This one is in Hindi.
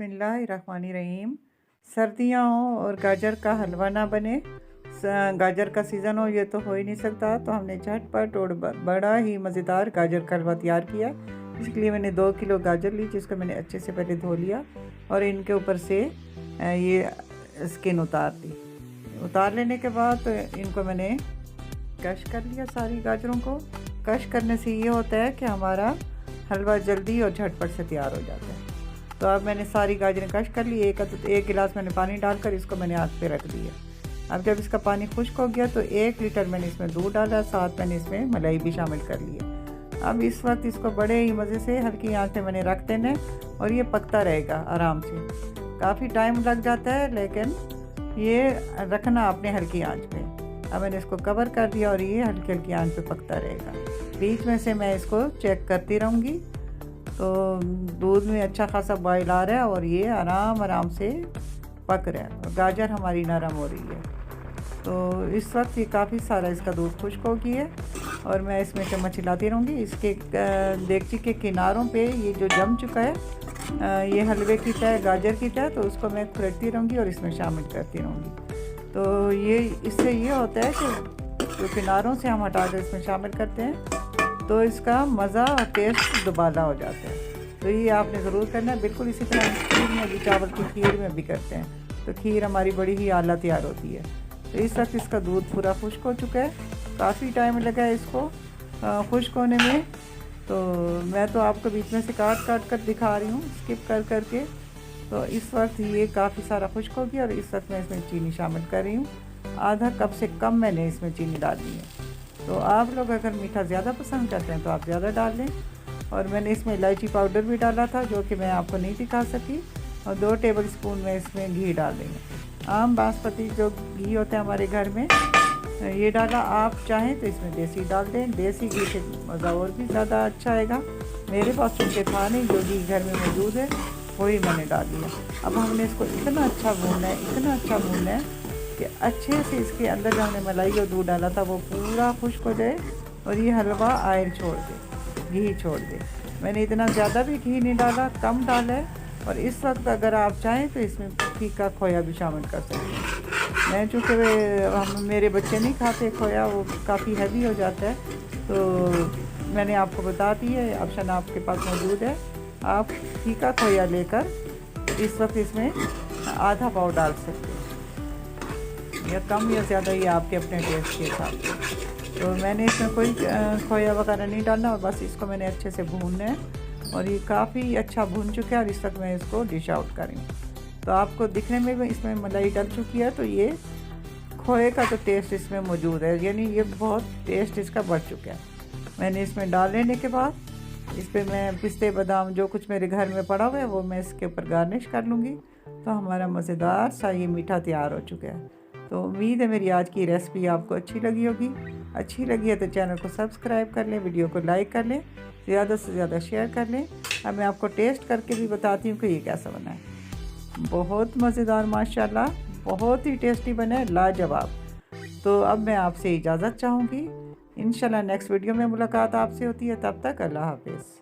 बिस्मिल्लाहिर्रहमानिर्रहीम। सर्दियाँ हों और गाजर का हलवा ना बने, गाजर का सीज़न हो ये तो हो ही नहीं सकता। तो हमने झटपट और बड़ा ही मज़ेदार गाजर का हलवा तैयार किया। इसके लिए मैंने 2 किलो गाजर ली, जिसको मैंने अच्छे से पहले धो लिया और इनके ऊपर से ये स्किन उतार ली। उतार लेने के बाद तो इनको मैंने कश कर लिया। सारी गाजरों को कश करने से ये होता है कि हमारा हलवा जल्दी और झटपट से तैयार हो जाता है। तो अब मैंने सारी गाजरें कश कर ली। एक गिलास मैंने पानी डालकर इसको मैंने आग पे रख दिया। अब जब इसका पानी खुश्क हो गया तो 1 लीटर मैंने इसमें दूध डाला, साथ मैंने इसमें मलाई भी शामिल कर लिया। अब इस वक्त इसको बड़े ही मज़े से हल्की आंच पे मैंने रख देना और ये पकता रहेगा आराम से। काफ़ी टाइम लग जाता है लेकिन ये रखना अपने हल्की आंच पे। अब मैंने इसको कवर कर दिया और ये हल्की हल्की आंच पे पकता रहेगा। बीच में से मैं इसको चेक करती रहूँगी। तो दूध में अच्छा खासा बॉयल आ रहा है और ये आराम से पक रहा है और गाजर हमारी नरम हो रही है। तो इस वक्त ये काफ़ी सारा इसका दूध खुश्क हो गया है और मैं इसमें चम्मच हिलाती रहूँगी। इसके देगची के किनारों पे ये जो जम चुका है, ये हलवे की तय, गाजर की तय, तो उसको मैं खुरटती रहूँगी और इसमें शामिल करती रहूँगी। तो ये इससे ये होता है कि जो किनारों से हम हटा कर इसमें शामिल करते हैं तो इसका मज़ा और टेस्ट दुबाला हो जाता है। तो ये आपने ज़रूर करना है। बिल्कुल इसी तरह खीर में भी, चावल की खीर में भी करते हैं तो खीर हमारी बड़ी ही आला तैयार होती है। तो इस वक्त इसका दूध पूरा खुश्क हो चुका है। काफ़ी टाइम लगा है इसको खुश्क होने में। तो मैं तो आपको बीच में से काट कर दिखा रही हूँ, स्किप करके। तो इस वक्त ये काफ़ी सारा खुश्क हो गया और इस वक्त मैं इसमें चीनी शामिल कर रही हूँ। आधा कप से कम मैंने इसमें चीनी डाली है। तो आप लोग अगर मीठा ज़्यादा पसंद करते हैं तो आप ज़्यादा डाल लें। और मैंने इसमें इलायची पाउडर भी डाला था जो कि मैं आपको नहीं दिखा सकी। और 2 टेबल स्पून में इसमें घी डाल देंगे। आम बासमती जो घी होता है हमारे घर में, ये डाला। आप चाहें तो इसमें देसी डाल दें। देसी घी से मज़ा और भी ज़्यादा अच्छा आएगा। मेरे पास चूँकि था नहीं, जो घी घर में मौजूद है वही मैंने डाल दिया। अब हमने इसको इतना अच्छा भूनना है कि अच्छे से इसके अंदर जो हमने मलाई और दूध डाला था वो पूरा खुश्क हो जाए और ये हलवा ऑयल छोड़ दे, घी छोड़ दे। मैंने इतना ज़्यादा भी घी नहीं डाला, कम डाला है। और इस वक्त अगर आप चाहें तो इसमें फीका खोया भी शामिल कर सकते हैं। मैं चूँकि मेरे बच्चे नहीं खाते खोया, वो काफ़ी हैवी हो जाता है, तो मैंने आपको बता दी है, ऑप्शन आपके पास मौजूद है। आप फीका खोया लेकर इस वक्त इसमें आधा पाव डाल सकते हैं, या कम या ज़्यादा, ये आपके अपने टेस्ट के हिसाब से। तो मैंने इसमें कोई खोया वगैरह नहीं डालना और बस इसको मैंने अच्छे से भूनना है। और ये काफ़ी अच्छा भून चुका है और इस वक्त मैं इसको डिश आउट कर रही हूँ। तो आपको दिखने में भी इसमें मलाई डल चुकी है, तो ये खोए का तो टेस्ट इसमें मौजूद है, यानी ये बहुत टेस्ट इसका बढ़ चुका है। मैंने इसमें डाल लेने के बाद इस पर मैं पिस्ते बादाम जो कुछ मेरे घर में पड़ा हुआ है वो मैं इसके ऊपर गार्निश कर लूँगी। तो हमारा मज़ेदार सा ये मीठा तैयार हो चुका है। तो उम्मीद है मेरी आज की रेसिपी आपको अच्छी लगी होगी। अच्छी लगी है तो चैनल को सब्सक्राइब कर लें, वीडियो को लाइक कर लें, ज़्यादा से ज़्यादा शेयर कर लें। अब मैं आपको टेस्ट करके भी बताती हूँ कि ये कैसा बना है। बहुत मज़ेदार, माशाल्लाह, बहुत ही टेस्टी बना है, लाजवाब। तो अब मैं आपसे इजाज़त चाहूँगी। इंशाल्लाह नेक्स्ट वीडियो में मुलाकात आपसे होती है। तब तक अल्लाह हाफ़िज़।